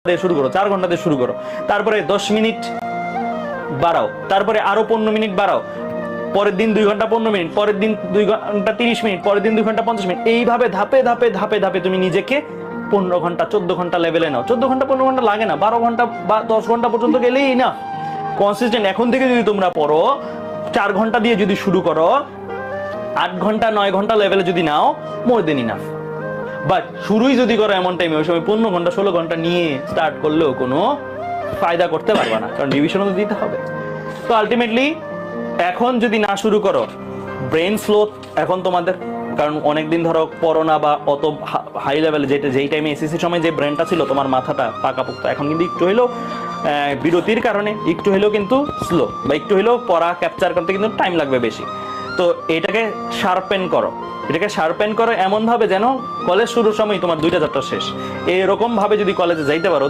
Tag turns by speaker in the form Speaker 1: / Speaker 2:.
Speaker 1: দিয়ে শুরু করো, 4 ঘন্টা দিয়ে শুরু করো, তারপরে 10 মিনিট বাড়াও, তারপরে আরো 15 মিনিট বাড়াও, পরের দিন 2 ঘন্টা 15 মিনিট, পরের দিন 2 ঘন্টা 30 মিনিট, পরের দিন 2 ঘন্টা 50 মিনিট। এইভাবে ধাপে ধাপে ধাপে ধাপে তুমি নিজেকে 15 ঘন্টা 14 ঘন্টা লেভেলে নাও। 14 ঘন্টা 15 ঘন্টা লাগে না, 12 ঘন্টা বা 10 ঘন্টা পর্যন্ত গেলেই না। কনসিস্টেন্ট এখন থেকে যদি তোমরা পড়ো, 4 ঘন্টা দিয়ে যদি শুরু করো, 8 ঘন্টা 9 ঘন্টা লেভেলে যদি নাও, মোর দেন ইনাফ। বাট শুরুই যদি করো এমন টাইমে, ওই সময় 15 ঘন্টা 16 ঘন্টা নিয়ে স্টার্ট করলেও কোনো ফায়দা করতে পারবে না, কারণ রিভিশনও তো দিতে হবে। তো আলটিমেটলি এখন যদি না শুরু করো, ব্রেন স্লো এখন তোমাদের, কারণ অনেকদিন ধরো পড়ো না বা অত হাই লেভেলে, যেই টাইমে এসএসসি সময় যে ব্রেনটা ছিল তোমার মাথাটা পাকাপোক্ত, এখন কিন্তু একটু হলেও বিরতির কারণে একটু হলেও কিন্তু স্লো, বা একটু হলেও পড়া ক্যাপচার করতে কিন্তু টাইম লাগবে বেশি। তো এটাকে শার্পেন করো, এটাকে শার্পেন করো এমন ভাবে যেন কলেজ শুরুর সময় তোমার 2টা চ্যাপ্টার শেষ। এরকম ভাবে যদি কলেজে যাইতে পারো,